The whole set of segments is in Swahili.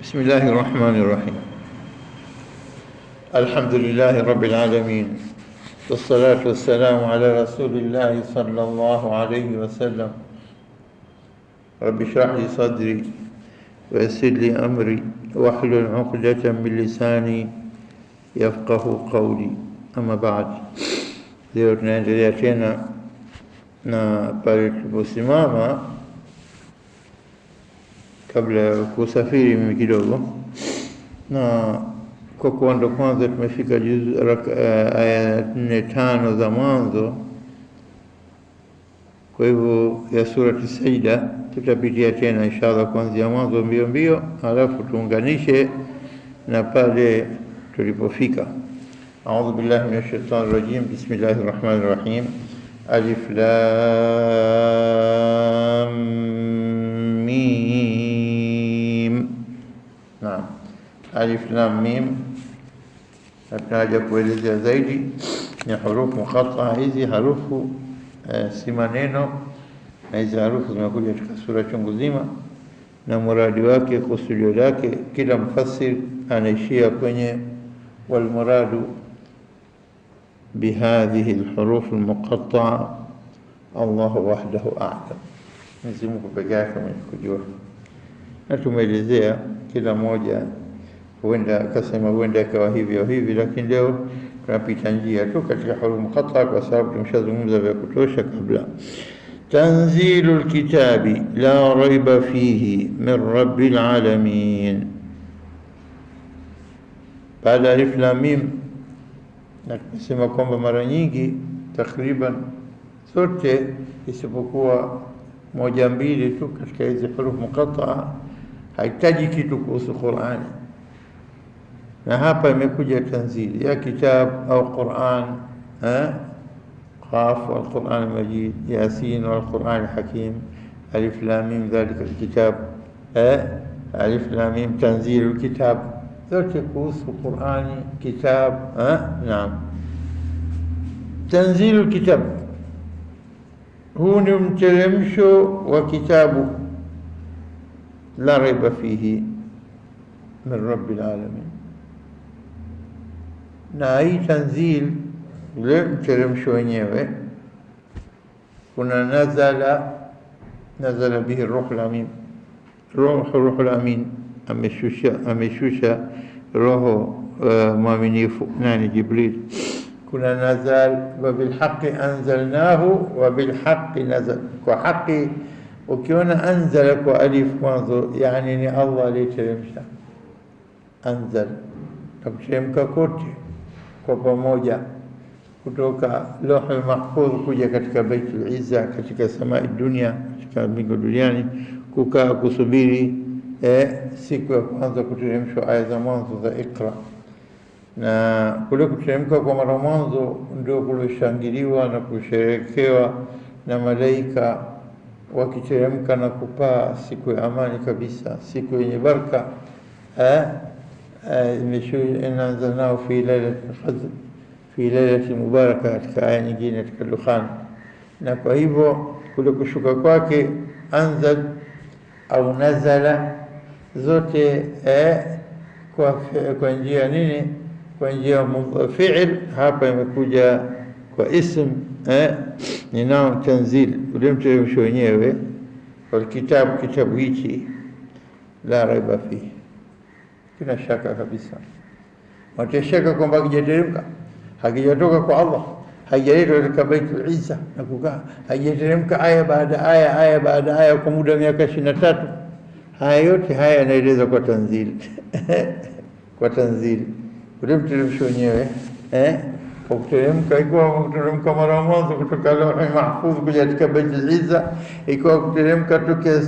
بسم الله الرحمن الرحيم. الحمد لله رب العالمين، والصلاة والسلام على رسول الله صلى الله عليه وسلم. رب اشرح لي صدري ويسر لي أمري واحلل عقدة من لساني يفقه قولي. أما بعد، leo tunaendelea tena na pale tuliposimama kabla ya kusafiri mimi kidogo, na kwa kuwa ndo kwanza tumefika aya 4-5 za mwanzo, kwa hivyo ya surati Sajda tutapitia tena inshallah kuanzia mwanzo mbio mbio, halafu tuunganishe na pale tulipofika. A'udhu billahi minash shaitani rajim. Bismillahir rahmanir rahim. Alif lam mim. Naam, alif lam mim. Hataja kuelezea zaidi ni hurufu muqatta'a. Hizi harufu si maneno, na hizi harufu zimekuja katika sura chungu zima, na muradi wake, kusudio lake, kila mfasir anaishia kwenye walmuradu bihadhihi alhuruf almuqatta'a Allahu wahdahu a'lam. Mwenyezi Mungu pekee yake mwenye kujua, na tumeelezea kila moja, huenda akasema huenda akawa hivyo hivi, lakini leo tunapita njia tu katika huruf muqatta'a kwa sababu tumeshazungumza vya kutosha kabla. Tanzilul kitabi la raiba fihi min rabbil alamin. Baada ya alif lam mim, na tumesema kwamba mara nyingi takriban zote isipokuwa moja mbili tu katika hizi huruf muqatta'a haitaji kitu kuhusu Qur'ani, na hapa imekuja tanzili ya kitab au Qur'an, Qaf wal Qur'an al-Majid, Yasin wal Qur'an al-Hakim, alif lam mim dhalika al-kitab, alif lam mim tanzilul kitab, zote kuhusu Qur'ani, kitab. Naam, tanzilul kitab, huu ni mteremsho wa kitabu, la raiba fihi min rabbil alamin. Na hii tanzil, ule mteremsho wenyewe, kuna nazala bihi ruhul amin, ruhul amin ameshusha roho mwaminifu, nani? Jibril. Kuna nazal, wa bilhaqi anzalnahu wa bilhaqi nazal, kwa haki. Ukiona anzala kwa alif mwanzo, yani ni Allah aliyeteremsha. Anzal, takuteremka kote kwa pamoja, kutoka Lauhul Mahfudh kuja katika Baitul Izza, katika samai dunia, katika mbingu duniani, kukaa kusubiri siku ya kwanza kuteremshwa aya za mwanzo za Iqra. Na kule kuteremka kwa mara mwanzo ndio kulishangiliwa na kusherekewa na malaika wakiteremka na kupaa, siku ya amani kabisa, siku yenye baraka. Inna anzalnahu fi lailatul qadr, fi lailatin mubaraka, katika aya nyingine katika Dukhan. Na kwa hivyo kule kushuka kwake, anzal au nazala, zote kwa njia nini? Kwa njia fi'il. Hapa imekuja kwa ism, ninao tanzil, ule mteremsho wenyewe. Kwa kitabu hichi, la raiba fihi, kina shaka kabisa, watashaka kwamba hakijateremka, hakijatoka kwa Allah, haijaletwa katika Baitul Izza na kukaa, haijateremka aya baada aya, aya baada aya kwa muda wa miaka 23. Haya yote haya yanaeleza kwa tanzili kwa tanzili, ule mteremsho wenyewe, kwa kuteremka. Ikiwa kuteremka mara mwanzo kutoka Lauhul Mahfudh kuja katika Baitul Izza, ikiwa kuteremka tokea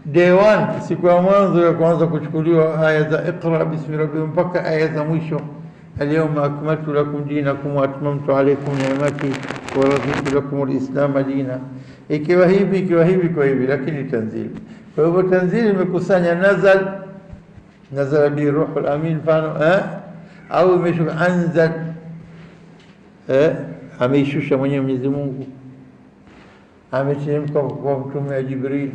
day 1, siku ya mwanzo ya kwanza kuchukuliwa aya za Iqra bismi rabbika mpaka aya za mwisho, alyawma akmaltu lakum dinakum wa atmamtu alaykum ni'mati wa raditu lakum al-islam dina. Ikiwa hivi kwa hivi, lakini tanzili. Kwa hivyo tanzili imekusanya nazala bi ruhul amin, fano au imeshuka anzal, ameishusha mwenyewe Mwenyezi Mungu, ameteremka kwa mtume wa Jibril,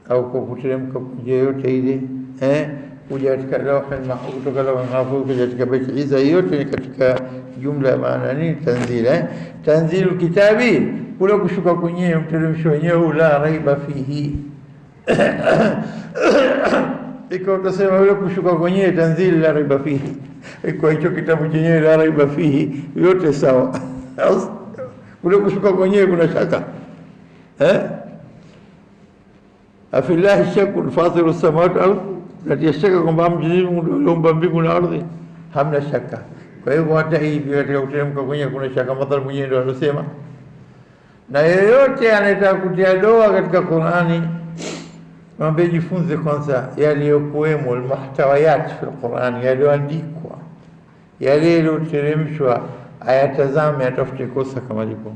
au kwa kuteremka kwa njia yote ile, kuja katika lawhul mahfuz, kutoka lawhul mahfuz kuja katika Baitul Izza, yote ni katika jumla ya maana nini tanzil. Tanzilu kitabi, kule kushuka kwenyewe, mteremsho wenyewe, la raiba fihi. Iko utasema ule kushuka kwenyewe tanzil la raiba fihi, iko hicho kitabu chenyewe la raiba fihi, yote sawa. Ule kushuka kwenyewe kuna shaka afillahi shakun fatiru samawati wal ardh, natia shaka kwamba Mwenyezi Mungu aliumba mbingu na ardhi? Hamna shaka. Kwa hivyo hata hivi katika kuteremka kwenyewe kuna shaka, madhhabu mwenyewe ndio alosema. Na yeyote anayetaka kutia doa katika Qur'ani, mwambie jifunze kwanza yaliyokuwemo, almuhtawayat fi Qur'ani, yaliyoandikwa, yale yaliyoteremshwa, ayatazame, atafute kosa kama lipo.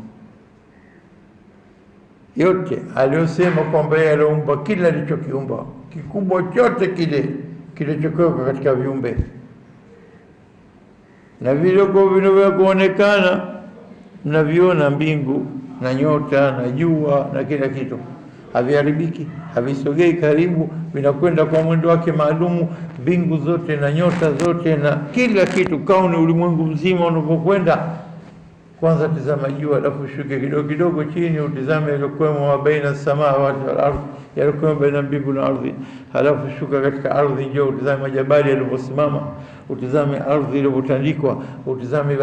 Yote aliyosema kwamba yeye aliumba kila alichokiumba, kikubwa chote kile kilichokuwa katika viumbe, na vilivyo vinavyoonekana mnaviona, mbingu na nyota na jua na kila kitu, haviharibiki, havisogei karibu, vinakwenda kwa mwendo wake maalumu. Mbingu zote na nyota zote na kila kitu, kauni, ulimwengu mzima unapokwenda. Kwanza tizama jua, alafu shuke kidogo kidogo chini, utizame yaliyokuwemo baina samawati wal ardh, yaliyokuwemo baina mbingu na ardhi. Halafu shuka katika ardhi, njoo utizame majabali yalivyosimama, utizame ardhi ilivyotandikwa, utizame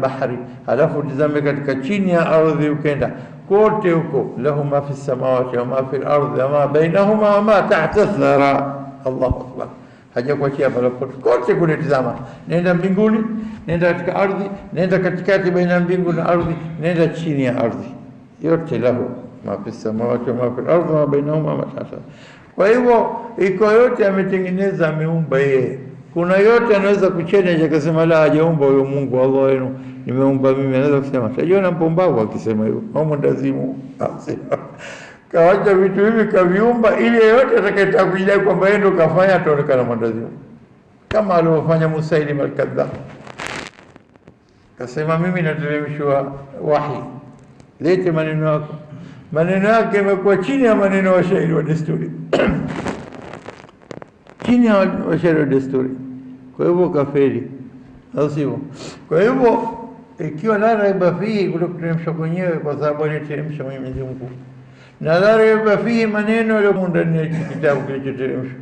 bahari, halafu utizame katika chini ya ardhi, ukenda kote huko, lahu ma fi samawati wa ma fi al ardhi wa ma bainahuma wa ma tahta thara. Allahu akbar. Haja kuachia pale kote kule, tizama, nenda mbinguni, nenda katika ardhi, nenda katikati baina mbingu na ardhi, nenda chini ya ardhi, yote lahu ma fi samawati wa ma fi al-ardhi wa bainahuma ma tahta. Kwa hivyo iko yote ametengeneza, ameumba yeye. Kuna yote anaweza kuchallenge akasema la, hajaumba huyo Mungu Allah wenu, nimeumba mimi. Anaweza kusema tajiona mpumbavu akisema hivyo, au mwendazimu kawacha vitu hivi kaviumba, ili yeyote atakayetaka kujidai kwamba yeye ndo kafanya ataonekana mwendazimu, kama alivyofanya Musailim al-Kadhdhab. Kasema mimi nateremshwa wahi, lete maneno yako. Maneno yake yamekuwa chini ya maneno ya washairi wa desturi chini ya washairi wa desturi. Kwa hivyo kafiri, au sivyo? Kwa hivyo ikiwa la raiba fihi, kule kuteremshwa kwenyewe, kwa sababu aliteremsha Mwenyezi Mungu, na la raiba fihi, maneno yaliyo ndani ya kitabu kilichoteremshwa,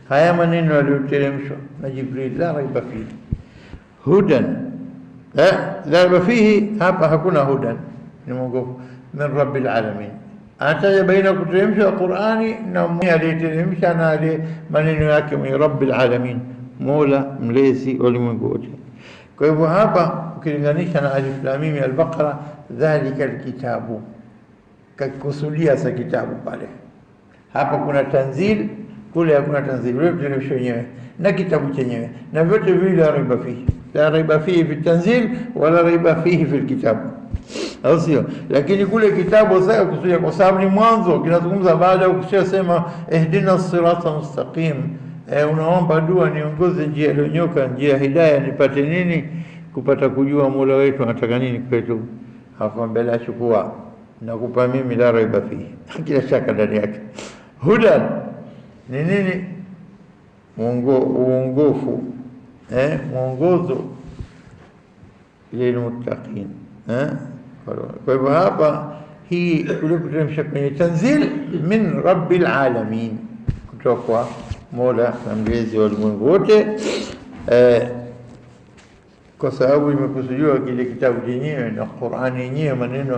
haya maneno yaliyoteremshwa na Jibril, la raiba fihi hudan, la raiba fihi, hapa hakuna hudan, ni mwongofu min rabbil alamin. Anataja baina kuteremsha Qur'ani na aliyeteremsha na maneno yake mwenye rabbil alamin, mola mlezi wa ulimwengu wote. Kwa hivyo hapa ukilinganisha na alif lam mim al-Baqara, dhalika alkitabu, kakusudia sa kitabu pale. Hapa kuna tanzil, kule hakuna tanzil, wewe teremsha wenyewe na kitabu chenyewe, na vyote vile la raiba fihi, la raiba fihi fi tanzil wala raiba fihi fi alkitab, au sio? Lakini kule kitabu sasa kusudia, kwa sababu ni mwanzo, kinazungumza baada ya kushasema ihdina sirata mustaqim, unaomba dua, niongoze njia iliyonyoka, njia ya hidayah, nipate nini? Kupata kujua Mola wetu anataka nini kwetu. Hakwambia la, chukua nakupa mimi, la raiba fihi, kila shaka ndani yake. Hudan ni nini? Uongofu, mwongozo lilmuttaqin. Kwa hivyo hapa hii kuteremsha kwenye tanzil min rabbil alamin, kutoka kwa Mola na mlezi wa ulimwengu wote, kwa sababu imekusudiwa kile kitabu chenyewe na Qur'ani yenyewe, maneno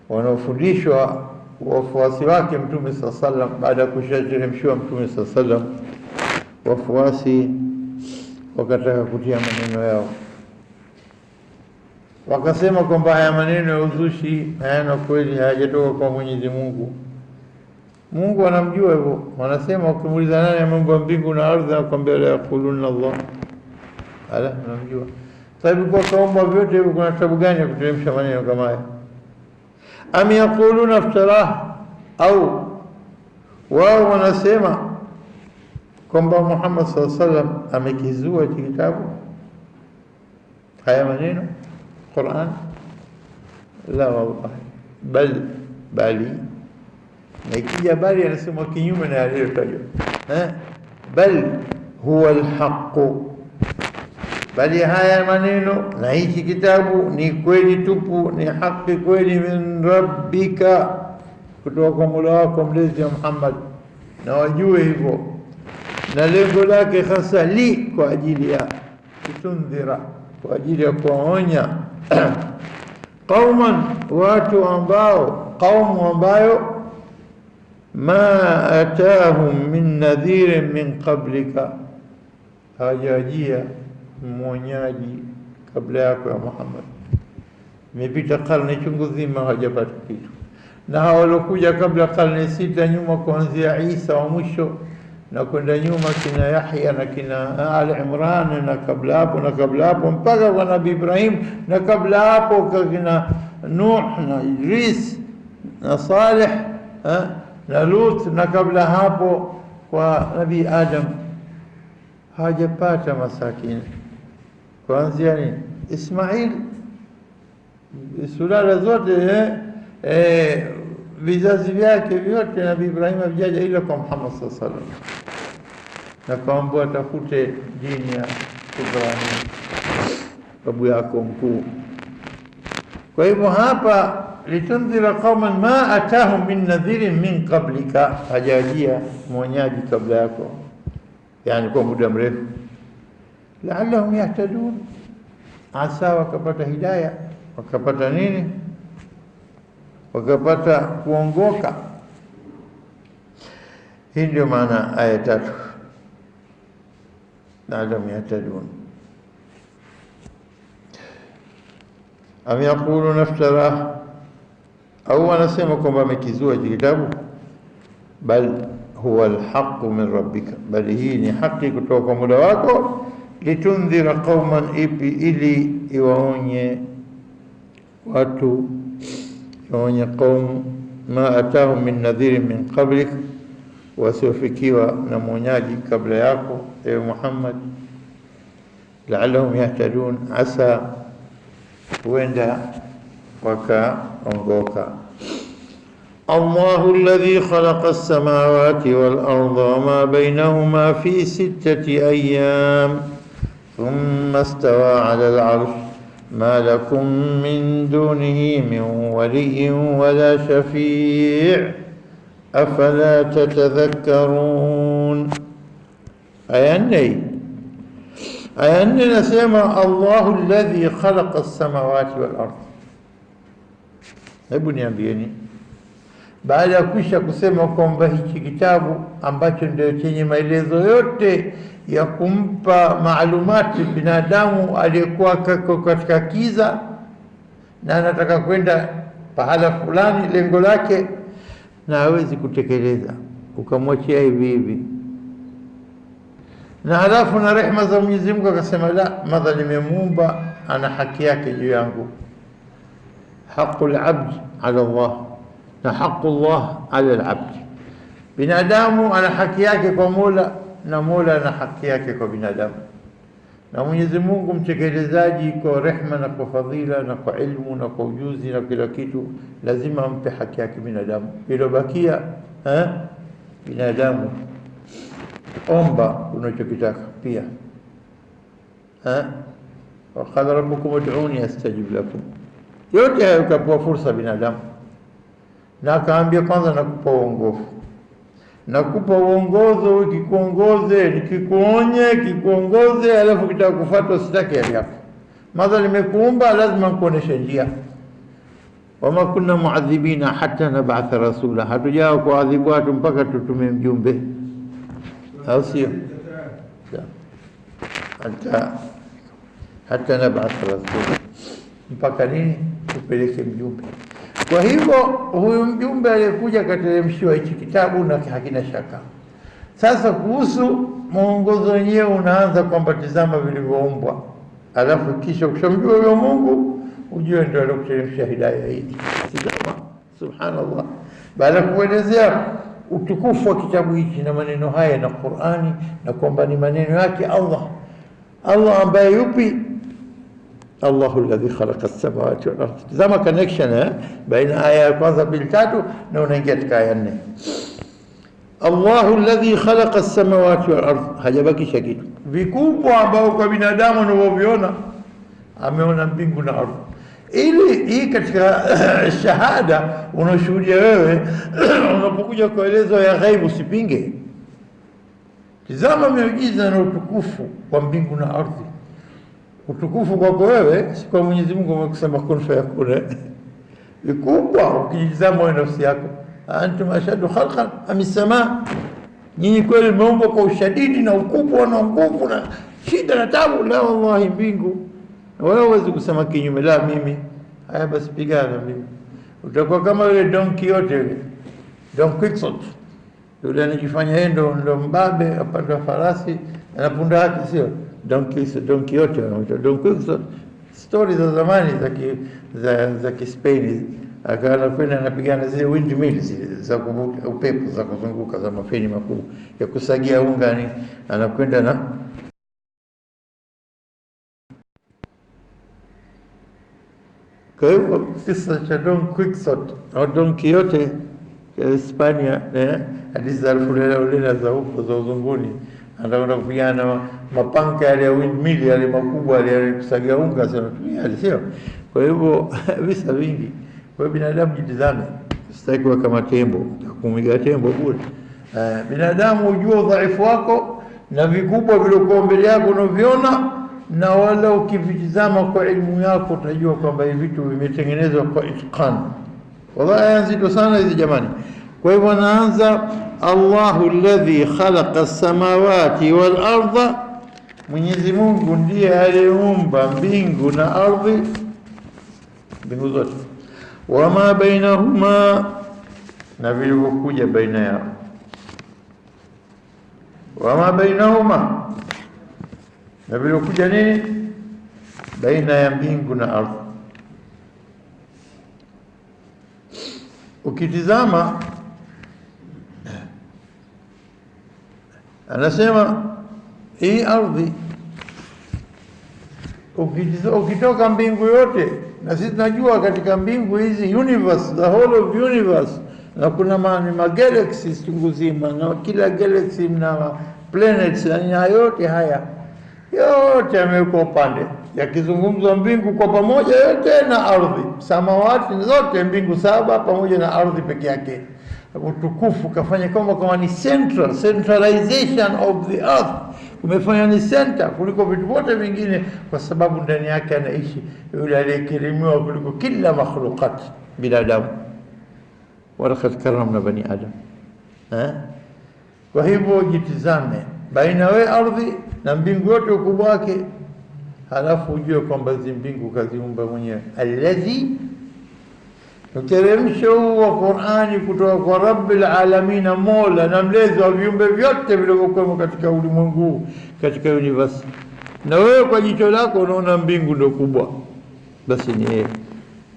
wanaofundishwa wafuasi wake Mtume sallallahu alaihi wasallam. Baada ya kushateremshiwa Mtume sallallahu alaihi wasallam, wafuasi wakataka kutia maneno yao, wakasema kwamba haya maneno ya uzushi hayana kweli, hayajatoka kwa Mwenyezi Mungu. Mungu anamjua hivyo. Wanasema ukimuuliza nani ameumba mbingu na ardhi, akwambia la yaquluna Allah. Ala, anamjua. Sababu kwa kaumba vyote hivyo, kuna sababu gani ya kuteremsha maneno kama haya? Am yaquluna iftarah, au wao wanasema kwamba Muhammad sallallahu alaihi wasallam amekizua kitabu, haya maneno Qur'an? La wallahi, bali na ikija bali anasema kinyume na aliyotajwa, bal huwa alhaq, bali haya maneno na hichi kitabu ni kweli tupu, ni haki kweli, min rabbika, kutoka kwa Mola wako mlezi wa Muhammad, na wajue hivyo. Na lengo lake hasa li, kwa ajili ya kutundhira, kwa ajili ya kuwaonya qauman, watu ambao, qaumu ambayo ma atahum min nadhirin min qablika, hajajia mwonyaji kabla yako ya Muhammad. Imepita karne chungu zima hajapata kitu, na hao walokuja kabla karne 6 nyuma, kuanzia Isa wa mwisho na kwenda nyuma, kina Yahya na kina Ali Imran, na kabla hapo na kabla hapo mpaka kwa Nabii Ibrahim, na kabla hapo kina Nuh na Idris na Saleh na Lut, na kabla hapo kwa Nabii Adam, hajapata masakini. Kuanzia ni Ismail, sulala zote vizazi vyake vyote Nabii Ibrahim havijaja ila kwa Muhammad sallallahu alaihi wasallam, na kaambia tafute dini ya Ibrahim babu yako mkuu. Kwa hivyo hapa litundhira qauman ma atahum min nadhirin min qablika, hajajia mwonyaji kabla yako, yani kwa muda mrefu. La'allahum yahtadun, asa wakapata hidayah, wakapata nini? Wakapata kuongoka. Hii ndio maana aya 3, la'allahum yahtadun. Am yaquluna iftara, au wanasema kwamba amekizua kitabu. Bal huwa alhaq min rabbika, bali hii ni haki kutoka kwa Mola wako. Litundhira qauman, ipi? Ili iwaonye watu, iwaonye qaum, ma atahum min nadhirin min qablik, wasiofikiwa na mwonyaji kabla yako ewe Muhammad. La'allahum yahtadun, asa huenda wakaongoka. Allahu alladhi khalaqa as-samawati wal arda wama baynahuma fi 6 ayyam thumma istawa 'ala al-'arsh ma lakum min dunihi min waliyyin wala shafi' afala tatadhakkarun. Aya 4 nasema Allahu alladhi khalaqa as-samawati wal ardh. Hebu niambieni, baada ya kwisha kusema kwamba hichi kitabu ambacho ndio chenye maelezo yote ya kumpa maalumati binadamu aliyekuwa katika kiza na anataka kwenda pahala fulani, lengo lake, na hawezi kutekeleza, ukamwachia hivi hivi, na halafu na rehema za Mwenyezi Mungu akasema, la, madha nimemuumba, ana haki yake juu yangu. Haqqul abd ala Allah na haqqullah ala al-abd. Binadamu ana haki yake kwa Mola na Mola ana haki yake kwa binadamu, na Mwenyezi Mungu mtekelezaji kwa rehema na kwa fadhila na kwa ilmu na kwa ujuzi na kila kitu, lazima ampe haki yake binadamu. Ilobakia binadamu, omba unachokitaka pia. Wa qala rabbukum ud'uni astajib lakum. Yote hayo kapewa fursa binadamu, na akaambia kwanza nakupa uongofu, nakupa uongozo, kikuongoze, nikikuonye, kikuongoze, alafu kitaka kufuata usitaki hali yako. Madha nimekuumba, lazima nikuoneshe njia. Wama kunna muadhibina hatta nab'atha rasula, hatujao kuadhibu watu mpaka tutume mjumbe, au sio? Hatta nab'atha rasula, mpaka nini? Tupeleke mjumbe. Kwa hivyo huyu mjumbe aliyekuja kateremshiwa hichi kitabu na hakina shaka. Sasa kuhusu mwongozo wenyewe unaanza kwamba tizama vilivyoumbwa, alafu kisha ukishamjua huyo Mungu ujue ndio alikuteremshia hidayah hii. Tizama, subhanallah. Baada ya kuelezea utukufu wa kitabu hichi na maneno haya na Qur'ani, na kwamba ni maneno yake Allah ambaye yupi? Allahu alladhi khalaqa as-samawati wal ardh. Tazama connection baina aya ya kwanza bil tatu na unaingia katika aya 4. Allahu alladhi khalaqa as-samawati wal ardh, hajabakisha kitu. Vikubwa ambao kwa binadamu unavyoviona, ameona mbingu na ardhi. Ili hii katika shahada unashuhudia wewe unapokuja kuelezwa ya ghaibu usipinge. Tizama miujiza na utukufu wa mbingu na ardhi. Utukufu kwako wewe, si kwa Mwenyezi Mungu amekusema kun fayakun. Vikubwa ukijizama wewe nafsi yako, antum ashadu khalqan am as-samaa, nyinyi kweli mmeumbwa kwa ushadidi na ukubwa na nguvu na shida na tabu. La wallahi, mbingu. Wewe huwezi kusema kinyume, la mimi. Haya basi pigana mimi. Utakuwa kama yule Don Quixote yule. Don Quixote. Yule anajifanya yeye ndo mbabe, apanda farasi, anapunda yake sio? Don Quixote anaitwa Don Quixote. Stories za zamani za Kispain, akawa kwenda anapigana zile windmills za kuvuta upepo za kuzunguka za mafeni makubwa ya kusagia unga, ni anakwenda na kwa hivyo kisa cha Don Quixote au Don Quixote ya Hispania, hadithi za Alfurela za huko za uzunguni, anakwenda kupigana mapanka yale ya windmill yale makubwa yale kusagia unga sana tumia, sio? Kwa hivyo visa vingi. Kwa hivyo binadamu jitizame, sitaki kuwa kama tembo, kumiga tembo bure. Binadamu ujue udhaifu wako na vikubwa vilivyokuwa mbele yako unaviona, na wala ukivitizama kwa elimu yako utajua kwamba hivi vitu vimetengenezwa kwa itqan. Wallahi nzito sana hizi jamani. Kwa hivyo naanza Allahu alladhi khalaqa as-samawati wal arda, Mwenyezi Mungu ndiye aliyeumba mbingu na ardhi, mbingu zote, wama bainahuma, na vilivyokuja baina yao. Wama bainahuma, na vilivyokuja nini baina ya mbingu na ardhi. Ukitizama anasema hii ardhi, ukitoka mbingu yote, na sisi tunajua katika mbingu hizi universe, the whole of universe, na kuna galaxies chungu zima, na kila galaxy na planets na yote haya yote yamewekwa upande, yakizungumzwa mbingu kwa pamoja yote na ardhi, samawati zote, mbingu 7 pamoja na ardhi peke yake. Utukufu kafanya kama ni centralization of the earth, umefanya ni center kuliko vitu vyote vingine, kwa sababu ndani yake anaishi yule aliyekirimiwa kuliko kila makhluqat, binadamu. Walaqad karramna bani adam. Kwa hivyo jitizame baina we ardhi na mbingu yote ukubwa wake, halafu ujue kwamba hizi mbingu kaziumba mwenyewe. Alladhi, uteremsho wa Qur'ani kutoka kwa Rabbil Alamin, Mola na mlezi wa viumbe vyote vilivyokuwa katika ulimwengu, katika universe. Na wewe kwa jicho lako unaona mbingu ndio kubwa, basi ni yeye.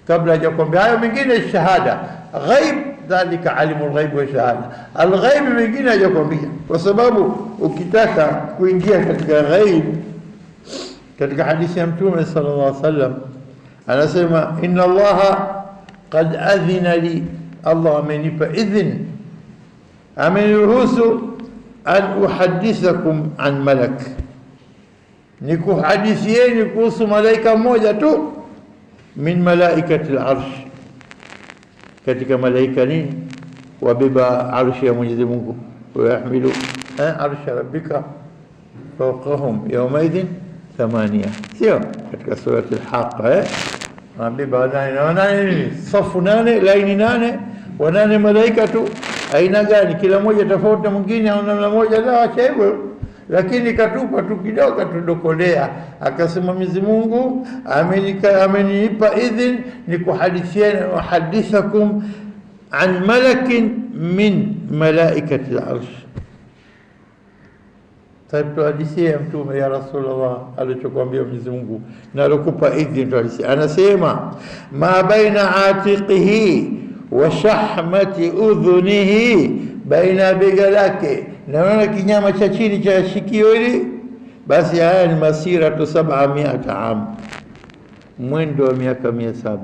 Kabla hajakwambia hayo mengine shahada ghaib, dhalika alimul ghaib wa shahada. Al-ghaib mengine hajakwambia, kwa sababu ukitaka kuingia katika ghaib, katika hadithi ya Mtume sallallahu alaihi wasallam anasema inna Allaha qad adhina li, Allah amenipa idhn, ameniruhusu an uhadithakum an malak, nikuhadithieni kuhusu malaika mmoja tu, min malaikati al-arsh, katika malaika nini, wabeba arshi ya Mwenyezi Mungu, wayahmilu arsha rabbika fawqahum yawmaidhin 8, sio? Katika surati al-Haqqa wabeba 8 safu 8 laini 8 8 malaika tu. Aina gani? Kila mmoja tofauti na mwingine au namna moja? La, acha hivyo. Lakini katupa tu kidogo tudokolea, akasema Mwenyezi Mungu amenipa idhn nikuhadithieni, wahadithakum an malakin min malaikati al-arsh. Tuhadithia Mtume ya Rasulullah alichokuambia Mwenyezi Mungu na alikupa idhn tuhadithia. Anasema ma baina atiqihi wa shahmati udhunihi, baina bega lake na kinyama cha chini cha shikio hili, basi haya ni masira tu 700 am, mwendo wa miaka 700.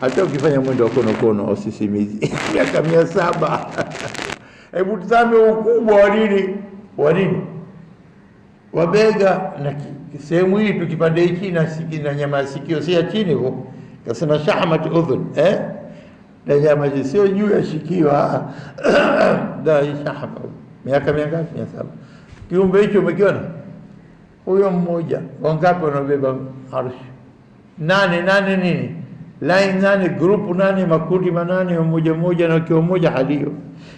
Hata ukifanya mwendo wa kono au sisimizi miaka 700 Hebu tazame ukubwa wa nini wabega na sehemu hii tukipande hiki na nyama ya sikio si ya chini hivyo, kasema shahmat udhun na nyama sio juu ya sikio da shahma. Miaka mingapi? 700. Kiumbe hicho umekiona huyo mmoja, wangapi wanabeba arshi? 8 nini, line 8, group 8, makundi 8, mmoja na kio mmoja halio.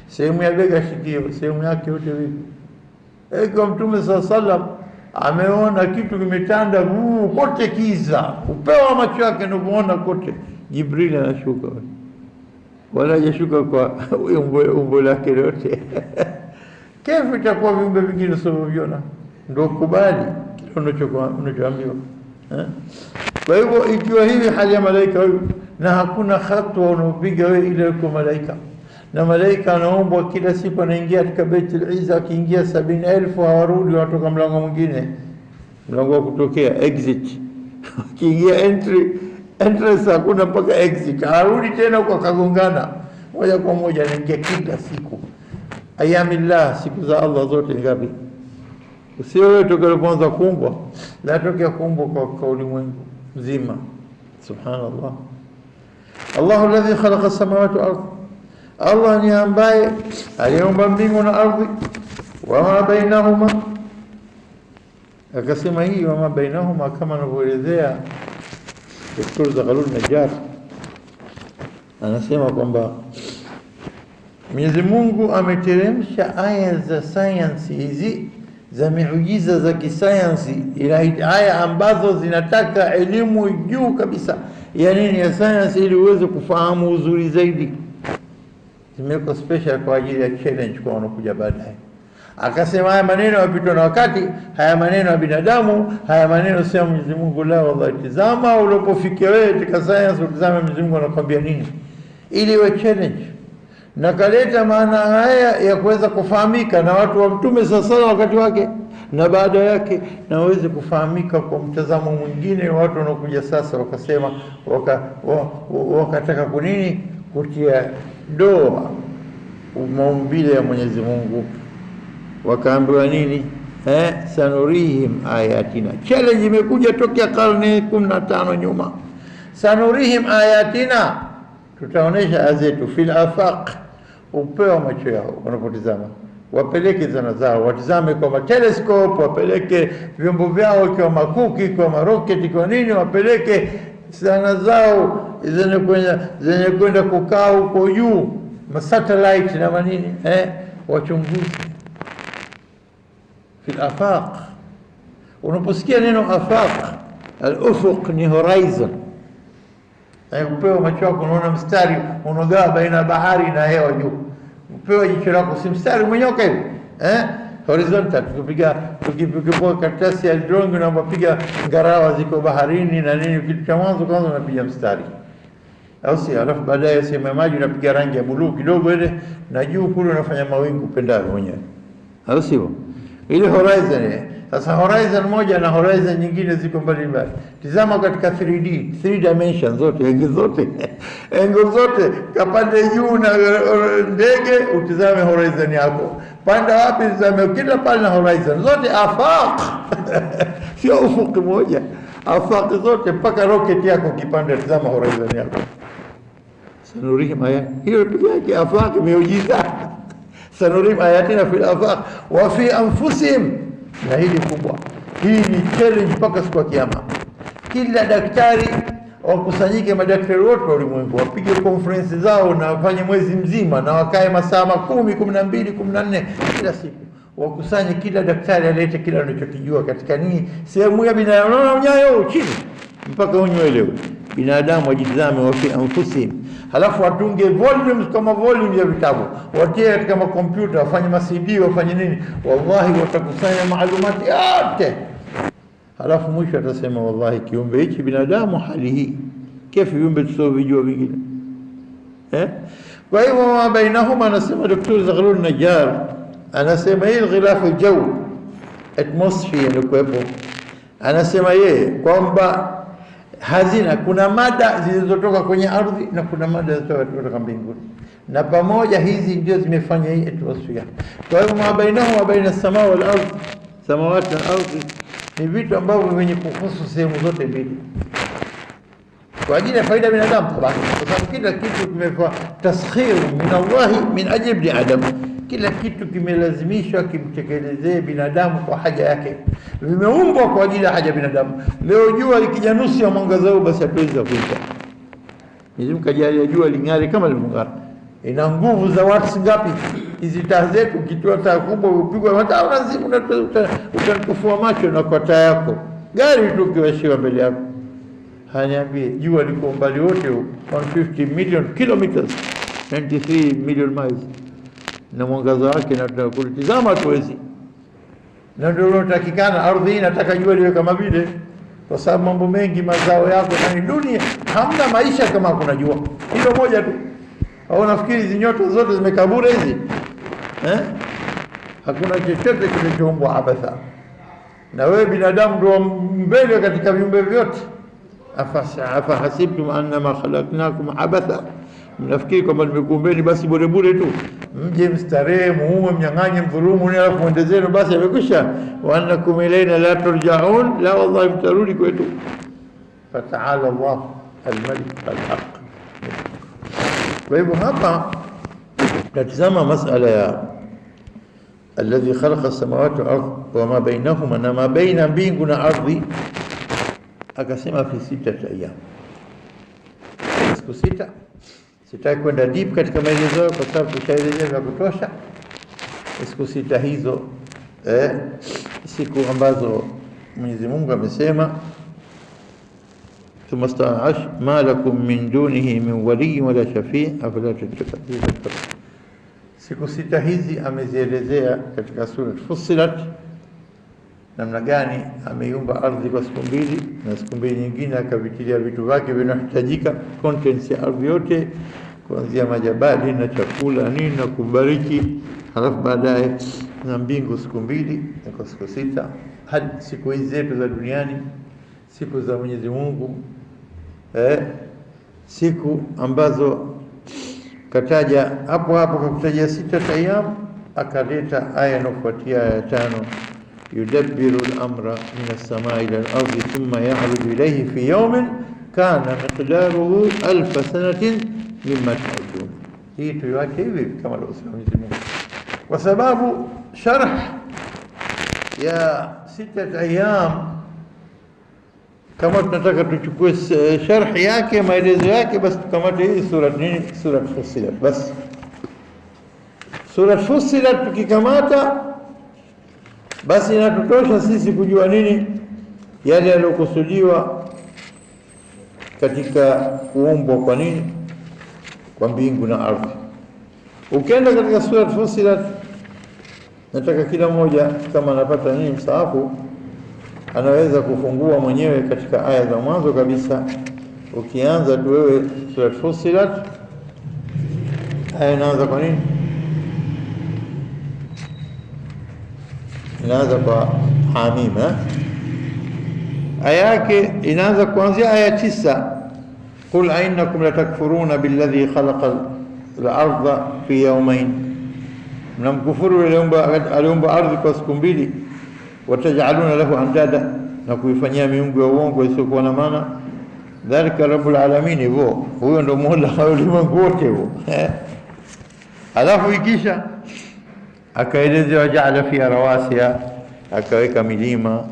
Sehemu ya bega sikio, sehemu yake yote vipi? Kwa Mtume sallam ameona kitu kimetanda kote kiza, upewa macho yake ndio muona kote. Jibril anashuka, wala hajashuka kwa umbo lake lote. Kefu itakuwa viumbe vingine sio viona? Ndio kubali kile unachoambiwa. Kwa hivyo ikiwa hivi hali ya malaika na hakuna hatua unaopiga wewe ile kwa malaika, na malaika anaombwa kila siku, anaingia katika Baitul Izza, akiingia 70,000 hawarudi, watoka mlango mwingine, mlango wa kutokea exit. Akiingia entrance hakuna mpaka exit, harudi tena kwa kagongana, moja kwa moja anaingia kila siku. Ayamillah, siku za Allah zote ngapi? Sio wewe utakapoanza kuumbwa, la tokea kuumbwa kwa ulimwengu mzima. Subhanallah. Allahu alladhi khalaqa as-samawati wal ardh, Allah ni ambaye aliumba mbingu na ardhi, wama bainahuma. Akasema hii wama bainahuma kama anavyoelezea Dr. Zaghlul Najjar, anasema kwamba Mwenyezi Mungu ameteremsha aya za science hizi za miujiza za kisayansi, ila aya ambazo zinataka elimu juu kabisa ya nini, ya science, ili uweze kufahamu uzuri zaidi. Zimewekwa special kwa ajili ya challenge kwa wanakuja baadaye. Akasema haya maneno yapitwa na wakati, haya maneno ya binadamu, haya maneno sio Mwenyezi Mungu. La, wallahi, tazama ulipofikia wewe katika science, utazame Mwenyezi Mungu anakuambia nini, ili iwe challenge. Na kaleta maana haya ya kuweza kufahamika na watu wa Mtume sasa wakati wake na baada yake, na waweze kufahamika kwa mtazamo mwingine. Watu wanakuja sasa wakasema wakataka kunini, kutia doa maumbile ya Mwenyezi Mungu, wakaambiwa nini? Sanurihim ayatina. Challenge imekuja tokea karne 15 nyuma. Sanurihim ayatina, tutaonesha aya zetu fil afaq, upewa macho yao wanapotizama, wapeleke zana zao, watizame kwa telescope, wapeleke vyombo vyao kwa makuki, kwa maroketi, kwa nini, wapeleke zana zao zenye kwenda kukaa huko juu, masatellite na manini, wachunguzi fil afaq. Unaposikia neno afaq, al-ufuq ni horizon. Upewa macho yako, unaona mstari unogawa baina bahari na hewa juu. Upewa jicho lako, si mstari mwenyoka hivi, horizontal. Tukipiga karatasi ya drawing na unapiga ngarawa ziko baharini na nini, kitu cha mwanzo kwanza unapiga mstari, au si? Alafu baadaye sema maji unapiga rangi ya blue kidogo ile, na juu kule unafanya mawingu pendavyo mwenyewe, au sio? Ile horizon. Sasa horizon moja na horizon nyingine ziko mbali mbali. Tizama katika 3D, 3 dimensions zote, angle zote, kapande juu na ndege, utizame horizon yako. Panda wapi, tizame kila pale na horizon zote, afaq. Sio ufuku moja, afaq zote, mpaka rocket yako kipande, tizama horizon yako. Sanurihim ayat, hiyo pekee yake afaq miujiza. Sanurihim ayatina fil afaq wa fi anfusihim. Na hili kubwa, hii ni challenge mpaka siku ya Kiyama. Kila daktari wakusanyike, madaktari wote wa ulimwengu wapige conference zao na wafanye mwezi mzima, na wakae masaa 10, 12, 14 kila siku, wakusanye kila daktari alete kila anachokijua katika nini sehemu ya binadamu. Unaona unyayo chini mpaka unywelewe, binadamu wajitazame, wafi anfusihim. Halafu watunge volumes kama volumes ya vitabu, watie katika makompyuta, wafanye ma-CD, wafanye nini, wallahi watakusanya maalumati yote. Halafu mwisho atasema, wallahi kiumbe hichi binadamu hali hii, kifi viumbe tusovijua vingine. Kwa hivyo ma bainahuma, anasema Dr. Zaghlul Najjar, anasema hii ghilafu jaw, atmosphere ndio kuwepo. Anasema yeye kwamba hazina, kuna mada zilizotoka kwenye ardhi na kuna mada zilizotoka mbinguni, na pamoja hizi ndio zimefanya hii atmosphere. Kwa hivyo ma bainahu wa baina as-samaa wal ardh, samawati na ardhi ni vitu ambavyo vyenye kuhusu sehemu zote mbili kwa ajili ya faida ya binadamu. Kwa sababu kila kitu kimefa taskhir min Allah min ajli ibn Adam, kila kitu kimelazimishwa kimtekelezee binadamu kwa haja yake, vimeumbwa kwa ajili ya haja ya binadamu. Leo jua likija nusu ya mwangaza huu, basi hatuwezi kuita Mwenyezi Mungu kajalia jua ling'are kama lilivong'ara. Ina nguvu za watu ngapi hizi taa zetu? Ukitoa taa kubwa upigwa hata unazimu, utakufua macho na kwa taa yako gari tu kiwashiwa mbele yako. Haniambie jua liko mbali wote 150 million kilometers, 93 million miles, na mwangaza wake na tunakulitizama tuwezi. Na ndio unatakikana ardhi inataka jua liwe kama vile, kwa sababu mambo mengi mazao yako na dunia hamna maisha kama kuna jua. Hilo moja tu. Au nafikiri hizi nyota zote zimekabura hizi? Hakuna chochote kilichoumbwa abatha. Na wewe binadamu ndio mbele katika viumbe vyote. Afa hasibtum annama khalaqnakum abatha, mnafikiri kwamba nimekuumbeni basi bure bure tu mje mstarehe muue mnyang'anye mdhulumu ni alafu muendezeni basi amekwisha? Wa annakum ilayna la turja'un, la wallahi mtarudi kwetu. Fata'ala Allah al-malik al-haq. Kwa hivyo hapa natazama masala ya alladhi khalaqa as-samawati wal ardh wa ma bainahuma, na ma baina mbingu na ardhi akasema fi 6 ayyam, siku 6. Sitaki kwenda deep katika maelezo kwa sababu tushaelezea vya kutosha. Siku 6 hizo siku ambazo Mwenyezi Mungu amesema thumma sta'ash ma lakum min dunihi min wali wala shafi' afala tattaqun. Siku 6 hizi amezielezea katika sura Fussilat, namna gani ameiumba ardhi kwa siku 2 na siku 2 nyingine akavitilia vitu vyake vinahitajika, contents ya ardhi yote kuanzia majabali na chakula nini na kubariki, halafu baadaye na mbingu siku 2 na kwa siku 6 hadi siku hizi zetu za duniani, siku za Mwenyezi Mungu, siku ambazo kataja hapo hapo kwa kutaja 6 ayyam, akaleta aya inayofuatia ya 5 yudabbiru al-amra min as-samaa'i ila al-ardi thumma ya'ruju ilayhi fi yawmin kana miqdaruhu 1000 sanatin mimma ta'udun. Hii tuiwache hivi kama alivyosema Mwenyezi Mungu, kwa sababu sharh ya 6 ayyam kama tunataka tuchukue sharh yake maelezo yake, basi tukamate hii sura nini, sura Fussilat. Basi sura Fussilat tukikamata, basi inatutosha sisi kujua nini yale yaliyokusudiwa katika kuumbwa kwa nini, kwa mbingu na ardhi. Ukienda katika sura Fussilat, nataka kila mmoja kama anapata nini msaafu anaweza kufungua mwenyewe katika aya za mwanzo kabisa. Ukianza tu wewe sura Fussilat, aya inaanza kwa nini? Inaanza kwa Hamim. Aya yake inaanza kuanzia aya 9, qul ainakum latakfuruna billadhi khalaqa al-ardha fi yawmayn, mnamkufuru aliumba ardhi kwa siku 2, watajaluna lahu andada, na kuifanyia miungu ya uongo isiyokuwa na maana. Dhalika rabbul alamin, huyo ndo Mola wa ulimwengu wote huo. Alafu ikisha akaelezea waja'ala fiha rawasiya, akaweka milima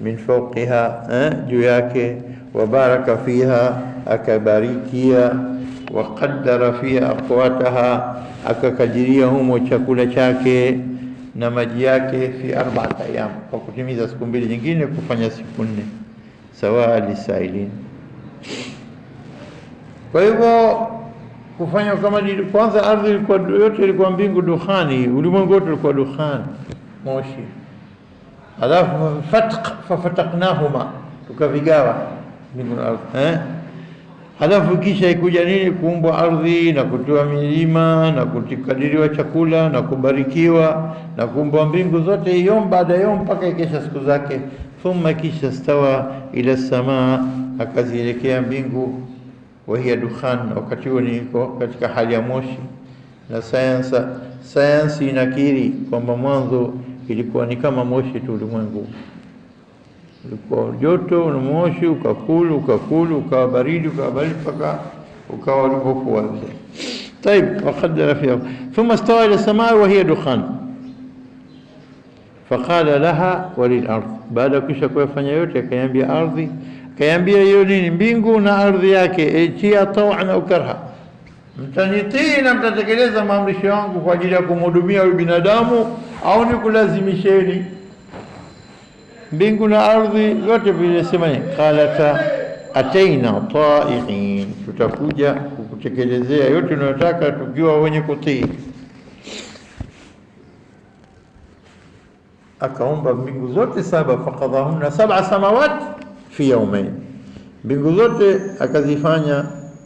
min fawqiha, juu yake, wabaraka fiha, akabarikia, waqaddara fiha aqwataha, akakadiria humo chakula chake na maji yake, fi 4 ayyam, kwa kutimiza siku 2 nyingine kufanya siku 4, sawa lisailin. Kwa hivyo kufanya kama kwanza ardhi ilikuwa yote ilikuwa mbingu dukhani, ulimwengu wote ulikuwa dukhani, moshi. Alafu fafataqnahuma, tukavigawa mbingu na ardhi. Halafu kisha ikuja nini, kuumbwa ardhi na kutoa milima na kutikadiriwa chakula na kubarikiwa na kuumbwa mbingu zote, yom baada yom mpaka ikesha siku zake. Thumma kisha stawa ila samaa, akazielekea mbingu, wa hiya dukhan, wakati huo niko katika hali ya moshi. na sayansi inakiri kwamba mwanzo ilikuwa ni kama moshi tu ulimwengu. Ulikuwa joto na moshi, ukakulu, ukawa baridi mpaka ukawa ulipokuwa. طيب وقدر فيها ثم استوى إلى السماء وهي دخان فقال لها وللأرض. baada kisha kufanya yote akaiambia ardhi, akaiambia hiyo nini, mbingu na ardhi yake, itia tawan au karha, mtanitii na mtatekeleza maamrisho yangu kwa ajili ya kumhudumia huyu binadamu au nikulazimisheni. mbingu na ardhi zote vile sema ni qalata ataina ta'iin, tutakuja kukutekelezea yote unayotaka tukiwa wenye kutii. Akaomba mbingu zote saba, faqadahunna sab'a samawat fi yawmayn, mbingu zote akazifanya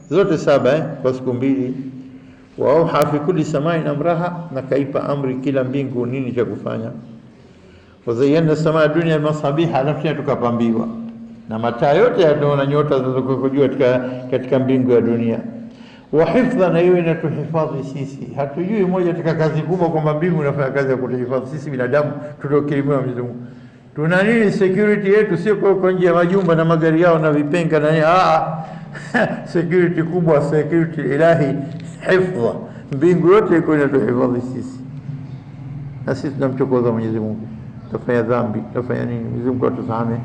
zote saba kwa siku mbili. Wa auha fi kulli samain amraha, na kaipa amri kila mbingu nini cha kufanya. Wazayyana samaa dunia masabiha, alafu tukapambiwa na mataa yote yanaona nyota zinazokujua katika mbingu ya dunia. Wa hifdha, na hiyo inatuhifadhi sisi. Hatujui moja katika kazi kubwa kwamba mbingu inafanya kazi ya kutuhifadhi sisi binadamu tuliokirimiwa Mwenyezi Mungu. Tuna nini? Security yetu sio kwa nje ya majumba na magari yao na vipenga na nini. Security kubwa, security ilahi, hifdha. Mbingu yote iko inatuhifadhi sisi, na sisi tunamchokoza Mwenyezi Mungu, tufanya dhambi, tufanya nini, Mwenyezi Mungu atusamehe.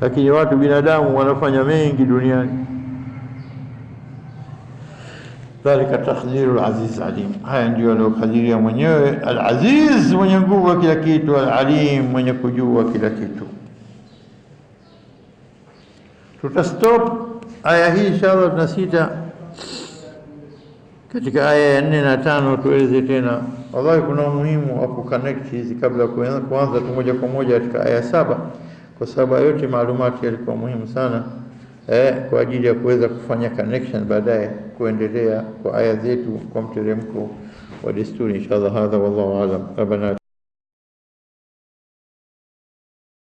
Lakini watu binadamu wanafanya mengi duniani. Dhalika takdiru al-aziz alim, haya ndio aliyokadiria mwenyewe al-aziz, mwenye nguvu wa kila kitu, al-alim, mwenye kujua kila kitu. Tutastop aya hii inshallah, tunasita katika aya ya 4 na 5 tueleze tena. Wallahi kuna umuhimu wa kuconnect hizi kabla kuanza tu moja kwa moja katika aya 7, kwa sababu yote maalumati yalikuwa muhimu sana kwa ajili ya kuweza kufanya connection baadaye kuendelea kwa aya zetu kwa mteremko wa desturi inshallah. Hadha wallahu aalam. Rabbana